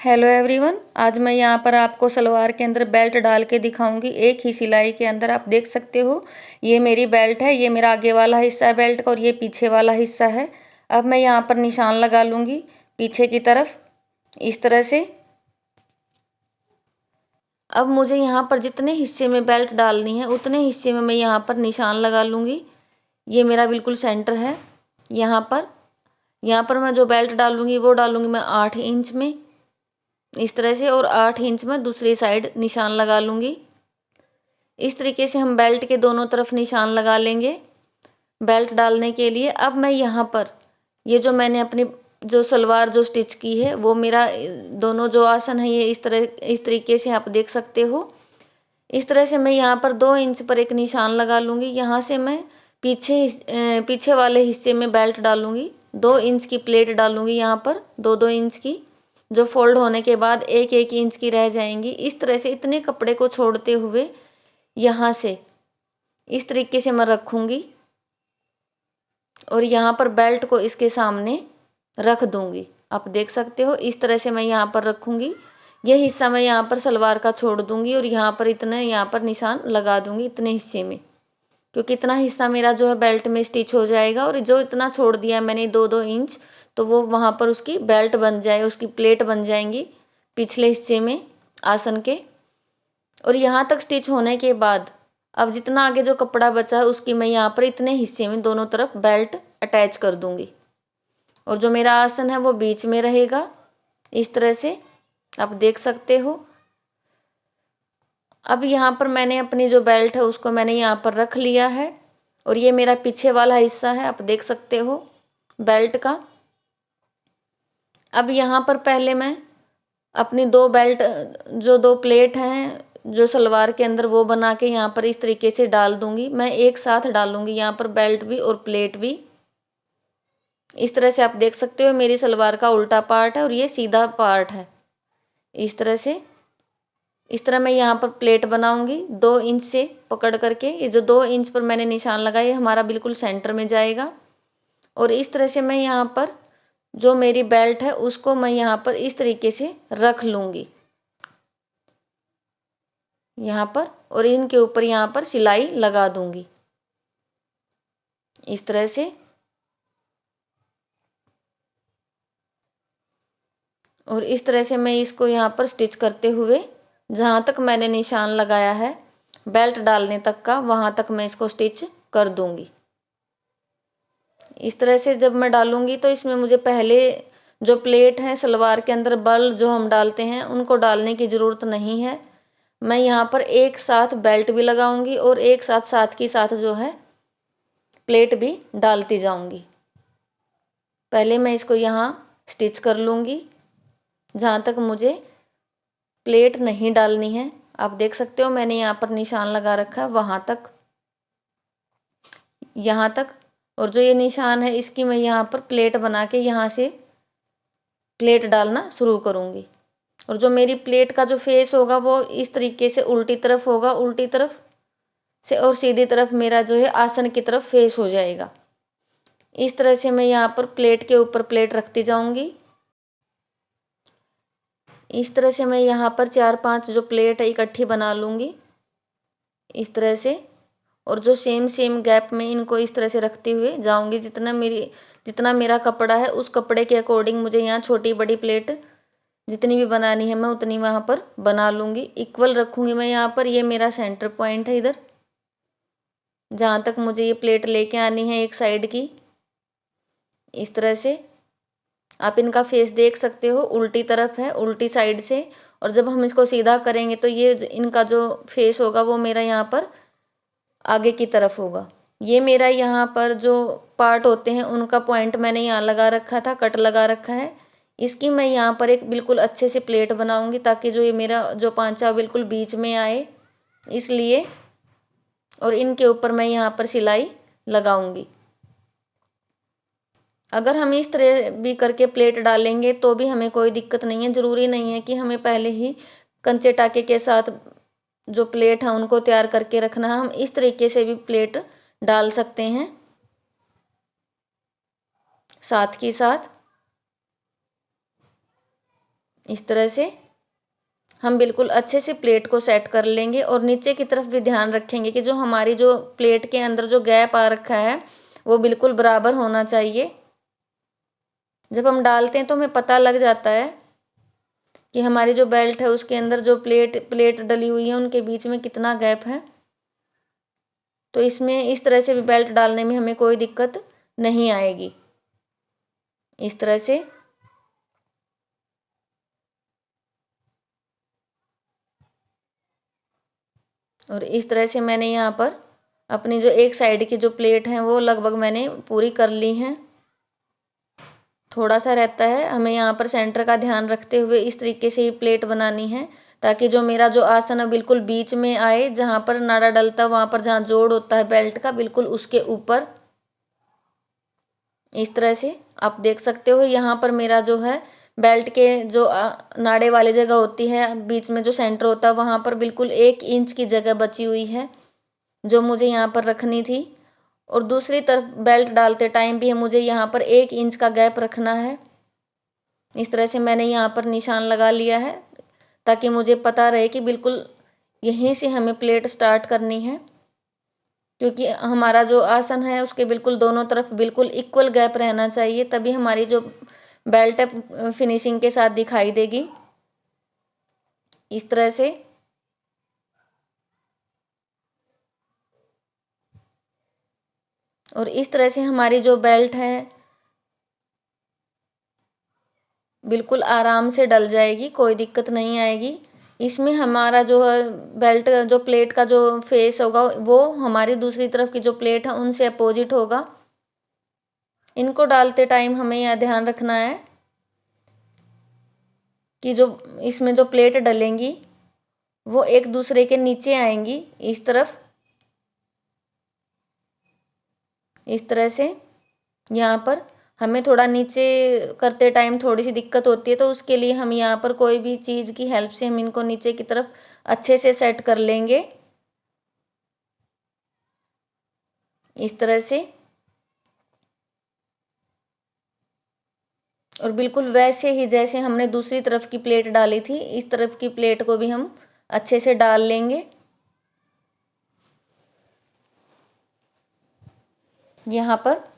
Hello everyone, आज मैं यहाँ पर आपको सलवार के अंदर बेल्ट डाल के दिखाऊंगी। एक ही सिलाई के अंदर आप देख सकते हो, ये मेरी बेल्ट है। ये मेरा आगे वाला हिस्सा है बेल्ट का और ये पीछे वाला हिस्सा है। अब मैं यहाँ पर निशान लगा लूँगी पीछे की तरफ इस तरह से। अब मुझे यहाँ पर जितने हिस्से में बेल्ट डालनी है उतने हिस्से में मैं यहाँ पर निशान लगा लूँगी। ये मेरा बिल्कुल सेंटर है। यहाँ पर मैं जो बेल्ट डालूँगी वो डालूँगी मैं 8 इंच में इस तरह से, और 8 इंच में दूसरी साइड निशान लगा लूँगी। इस तरीके से हम बेल्ट के दोनों तरफ निशान लगा लेंगे बेल्ट डालने के लिए। अब मैं यहाँ पर ये जो मैंने अपनी जो सलवार जो स्टिच की है वो मेरा दोनों जो आसन है ये इस तरीके से आप देख सकते हो। इस तरह से मैं यहाँ पर 2 इंच पर एक निशान लगा लूँगी। यहाँ से मैं पीछे वाले हिस्से में बेल्ट डालूँगी। 2 इंच की प्लेट डालूँगी यहाँ पर, 2-2 इंच की, जो फोल्ड होने के बाद 1-1 इंच की रह जाएंगी। इस तरह से इतने कपड़े को छोड़ते हुए यहाँ से इस तरीके से मैं रखूँगी और यहाँ पर बेल्ट को इसके सामने रख दूँगी। आप देख सकते हो इस तरह से मैं यहाँ पर रखूँगी। यह हिस्सा मैं यहाँ पर सलवार का छोड़ दूँगी और यहाँ पर निशान लगा दूँगी इतने हिस्से में, क्योंकि इतना हिस्सा मेरा जो है बेल्ट में स्टिच हो जाएगा। और जो इतना छोड़ दिया मैंने 2-2 इंच, तो वो वहाँ पर उसकी बेल्ट बन जाए, उसकी प्लेट बन जाएंगी पिछले हिस्से में आसन के। और यहाँ तक स्टिच होने के बाद अब जितना आगे जो कपड़ा बचा है उसकी मैं यहाँ पर इतने हिस्से में दोनों तरफ बेल्ट अटैच कर दूँगी और जो मेरा आसन है वो बीच में रहेगा इस तरह से, आप देख सकते हो। अब यहाँ पर मैंने अपनी जो बेल्ट है उसको मैंने यहाँ पर रख लिया है और ये मेरा पीछे वाला हिस्सा है, आप देख सकते हो बेल्ट का। अब यहाँ पर पहले मैं अपनी 2 बेल्ट जो 2 प्लेट हैं जो सलवार के अंदर वो बना के यहाँ पर इस तरीके से डाल दूँगी। मैं एक साथ डालूँगी यहाँ पर बेल्ट भी और प्लेट भी। इस तरह से आप देख सकते हो मेरी सलवार का उल्टा पार्ट है और ये सीधा पार्ट है इस तरह से। इस तरह मैं यहाँ पर प्लेट बनाऊंगी 2 इंच से पकड़ करके। ये जो 2 इंच पर मैंने निशान लगाया ये हमारा बिल्कुल सेंटर में जाएगा। और इस तरह से मैं यहाँ पर जो मेरी बेल्ट है उसको मैं यहाँ पर इस तरीके से रख लूँगी यहाँ पर, और इनके ऊपर यहाँ पर सिलाई लगा दूँगी इस तरह से। और इस तरह से मैं इसको यहाँ पर स्टिच करते हुए जहाँ तक मैंने निशान लगाया है बेल्ट डालने तक का, वहाँ तक मैं इसको स्टिच कर दूँगी इस तरह से। जब मैं डालूँगी तो इसमें मुझे पहले जो प्लेट है सलवार के अंदर बल जो हम डालते हैं उनको डालने की ज़रूरत नहीं है। मैं यहाँ पर एक साथ बेल्ट भी लगाऊंगी और एक साथ साथ की साथ जो है प्लेट भी डालती जाऊंगी। पहले मैं इसको यहाँ स्टिच कर लूँगी जहाँ तक मुझे प्लेट नहीं डालनी है। आप देख सकते हो मैंने यहाँ पर निशान लगा रखा है वहाँ तक, यहाँ तक। और जो ये निशान है इसकी मैं यहाँ पर प्लेट बना के यहाँ से प्लेट डालना शुरू करूँगी। और जो मेरी प्लेट का जो फेस होगा वो इस तरीके से उल्टी तरफ होगा, उल्टी तरफ से, और सीधी तरफ मेरा जो है आसन की तरफ फेस हो जाएगा। इस तरह से मैं यहाँ पर प्लेट के ऊपर प्लेट रखती जाऊँगी। इस तरह से मैं यहाँ पर 4-5 जो प्लेट है इकट्ठी बना लूँगी इस तरह से। और जो सेम गैप में इनको इस तरह से रखते हुए जाऊँगी। जितना मेरा कपड़ा है उस कपड़े के अकॉर्डिंग मुझे यहाँ छोटी बड़ी प्लेट जितनी भी बनानी है मैं उतनी वहाँ पर बना लूँगी। इक्वल रखूँगी मैं यहाँ पर। ये मेरा सेंटर पॉइंट है इधर जहाँ तक मुझे ये प्लेट लेके आनी है एक साइड की इस तरह से। आप इनका फेस देख सकते हो उल्टी तरफ है, उल्टी साइड से। और जब हम इसको सीधा करेंगे तो ये इनका जो फेस होगा वो मेरा यहाँ पर आगे की तरफ होगा। ये मेरा यहाँ पर जो पार्ट होते हैं उनका पॉइंट मैंने यहाँ लगा रखा था, कट लगा रखा है। इसकी मैं यहाँ पर एक बिल्कुल अच्छे से प्लेट बनाऊँगी ताकि जो ये मेरा जो पांचा बिल्कुल बीच में आए, इसलिए। और इनके ऊपर मैं यहाँ पर सिलाई लगाऊंगी। अगर हम इस तरह भी करके प्लेट डालेंगे तो भी हमें कोई दिक्कत नहीं है। ज़रूरी नहीं है कि हमें पहले ही कंचे टाके के साथ जो प्लेट है उनको तैयार करके रखना है। हम इस तरीके से भी प्लेट डाल सकते हैं साथ की साथ। इस तरह से हम बिल्कुल अच्छे से प्लेट को सेट कर लेंगे और नीचे की तरफ भी ध्यान रखेंगे कि जो हमारी जो प्लेट के अंदर जो गैप आ रखा है वो बिल्कुल बराबर होना चाहिए। जब हम डालते हैं तो हमें पता लग जाता है कि हमारी जो बेल्ट है उसके अंदर जो प्लेट डली हुई है उनके बीच में कितना गैप है। तो इसमें इस तरह से भी बेल्ट डालने में हमें कोई दिक्कत नहीं आएगी। इस तरह से और इस तरह से मैंने यहाँ पर अपनी जो एक साइड की जो प्लेट है वो लगभग मैंने पूरी कर ली हैं। थोड़ा सा रहता है, हमें यहाँ पर सेंटर का ध्यान रखते हुए इस तरीके से ही प्लेट बनानी है ताकि जो मेरा जो आसन है बिल्कुल बीच में आए, जहाँ पर नाड़ा डलता है वहाँ पर जहाँ जोड़ होता है बेल्ट का बिल्कुल उसके ऊपर। इस तरह से आप देख सकते हो यहाँ पर मेरा जो है बेल्ट के जो नाड़े वाली जगह होती है बीच में जो सेंटर होता है वहाँ पर बिल्कुल 1 इंच की जगह बची हुई है जो मुझे यहाँ पर रखनी थी। और दूसरी तरफ बेल्ट डालते टाइम भी मुझे यहाँ पर 1 इंच का गैप रखना है। इस तरह से मैंने यहाँ पर निशान लगा लिया है ताकि मुझे पता रहे कि बिल्कुल यहीं से हमें प्लेट स्टार्ट करनी है, क्योंकि हमारा जो आसन है उसके बिल्कुल दोनों तरफ बिल्कुल इक्वल गैप रहना चाहिए, तभी हमारी जो बेल्ट है फिनिशिंग के साथ दिखाई देगी। इस तरह से और इस तरह से हमारी जो बेल्ट है बिल्कुल आराम से डल जाएगी, कोई दिक्कत नहीं आएगी। इसमें हमारा जो है बेल्ट जो प्लेट का जो फेस होगा वो हमारी दूसरी तरफ की जो प्लेट है उनसे अपोजिट होगा। इनको डालते टाइम हमें यह ध्यान रखना है कि जो इसमें जो प्लेट डलेंगी वो एक दूसरे के नीचे आएंगी इस तरफ। इस तरह से यहाँ पर हमें थोड़ा नीचे करते टाइम थोड़ी सी दिक्कत होती है, तो उसके लिए हम यहाँ पर कोई भी चीज़ की हेल्प से हम इनको नीचे की तरफ अच्छे से सेट कर लेंगे इस तरह से। और बिल्कुल वैसे ही जैसे हमने दूसरी तरफ की प्लेट डाली थी इस तरफ की प्लेट को भी हम अच्छे से डाल लेंगे। यहाँ पर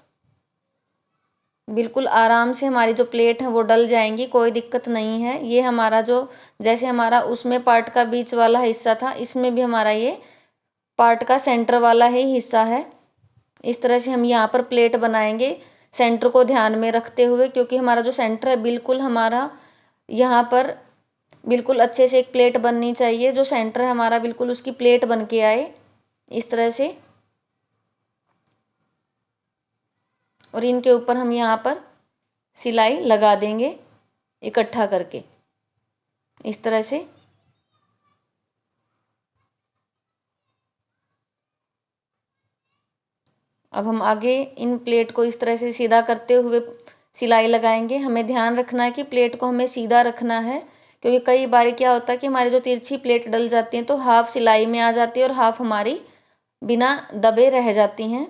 बिल्कुल आराम से हमारी जो प्लेट है वो डल जाएंगी, कोई दिक्कत नहीं है। ये हमारा जो जैसे हमारा उसमें पार्ट का बीच वाला हिस्सा था इसमें भी हमारा ये पार्ट का सेंटर वाला ही हिस्सा है। इस तरह से हम यहाँ पर प्लेट बनाएंगे सेंटर को ध्यान में रखते हुए, क्योंकि हमारा जो सेंटर है बिल्कुल हमारा यहाँ पर बिल्कुल अच्छे से एक प्लेट बननी चाहिए, जो सेंटर है हमारा बिल्कुल उसकी प्लेट बन के आए इस तरह से। और इनके ऊपर हम यहाँ पर सिलाई लगा देंगे इकट्ठा करके इस तरह से। अब हम आगे इन प्लेट को इस तरह से सीधा करते हुए सिलाई लगाएंगे। हमें ध्यान रखना है कि प्लेट को हमें सीधा रखना है, क्योंकि कई बार क्या होता है कि हमारी जो तिरछी प्लेट डल जाती हैं तो हाफ सिलाई में आ जाती है और हाफ हमारी बिना दबे रह जाती हैं।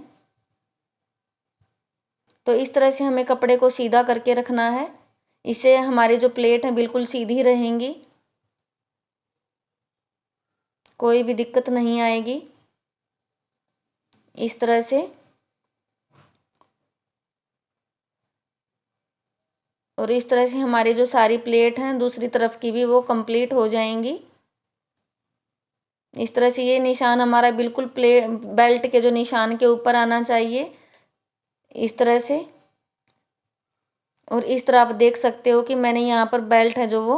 तो इस तरह से हमें कपड़े को सीधा करके रखना है, इससे हमारी जो प्लेट है बिल्कुल सीधी रहेंगी, कोई भी दिक्कत नहीं आएगी इस तरह से। और इस तरह से हमारी जो सारी प्लेट हैं दूसरी तरफ की भी वो कंप्लीट हो जाएंगी। इस तरह से ये निशान हमारा बिल्कुल बेल्ट के जो निशान के ऊपर आना चाहिए इस तरह से। और इस तरह आप देख सकते हो कि मैंने यहाँ पर बेल्ट है जो वो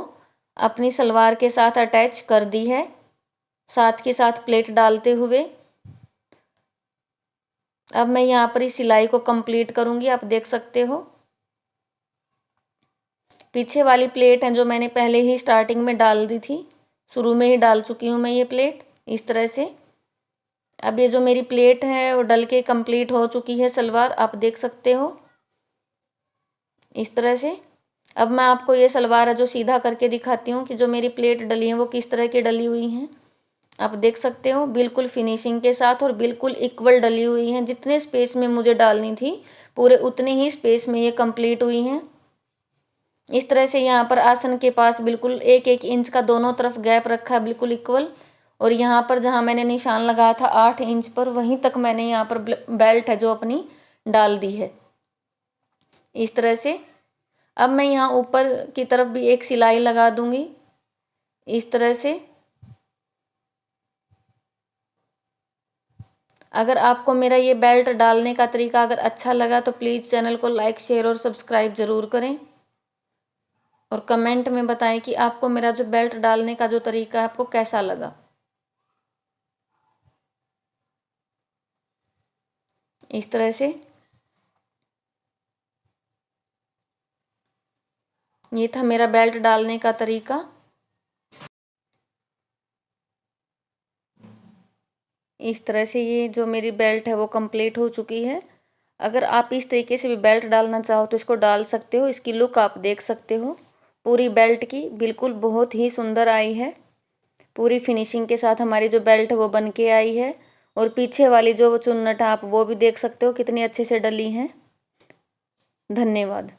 अपनी सलवार के साथ अटैच कर दी है, साथ के साथ प्लेट डालते हुए। अब मैं यहाँ पर इस सिलाई को कंप्लीट करूँगी, आप देख सकते हो। पीछे वाली प्लेट है जो मैंने पहले ही स्टार्टिंग में डाल दी थी, शुरू में ही डाल चुकी हूँ मैं ये प्लेट इस तरह से। अब ये जो मेरी प्लेट है वो डल के कंप्लीट हो चुकी है सलवार, आप देख सकते हो इस तरह से। अब मैं आपको ये सलवार है जो सीधा करके दिखाती हूँ कि जो मेरी प्लेट डली है वो किस तरह की डली हुई हैं। आप देख सकते हो बिल्कुल फिनिशिंग के साथ और बिल्कुल इक्वल डली हुई हैं। जितने स्पेस में मुझे डालनी थी पूरे उतने ही स्पेस में ये कंप्लीट हुई हैं। इस तरह से यहाँ पर आसन के पास बिल्कुल 1-1 इंच का दोनों तरफ गैप रखा है, बिल्कुल इक्वल। और यहाँ पर जहाँ मैंने निशान लगाया था 8 इंच पर, वहीं तक मैंने यहाँ पर बेल्ट है जो अपनी डाल दी है इस तरह से। अब मैं यहाँ ऊपर की तरफ भी एक सिलाई लगा दूंगी इस तरह से। अगर आपको मेरा ये बेल्ट डालने का तरीका अगर अच्छा लगा तो प्लीज़ चैनल को लाइक, शेयर और सब्सक्राइब ज़रूर करें, और कमेंट में बताएं कि आपको मेरा जो बेल्ट डालने का जो तरीका है आपको कैसा लगा। इस तरह से ये था मेरा बेल्ट डालने का तरीका। इस तरह से ये जो मेरी बेल्ट है वो कंप्लीट हो चुकी है। अगर आप इस तरीके से भी बेल्ट डालना चाहो तो इसको डाल सकते हो। इसकी लुक आप देख सकते हो पूरी बेल्ट की, बिल्कुल बहुत ही सुंदर आई है। पूरी फिनिशिंग के साथ हमारी जो बेल्ट है वो बन के आई है। और पीछे वाली जो चुन्नट है आप वो भी देख सकते हो कितनी अच्छे से डली हैं। धन्यवाद।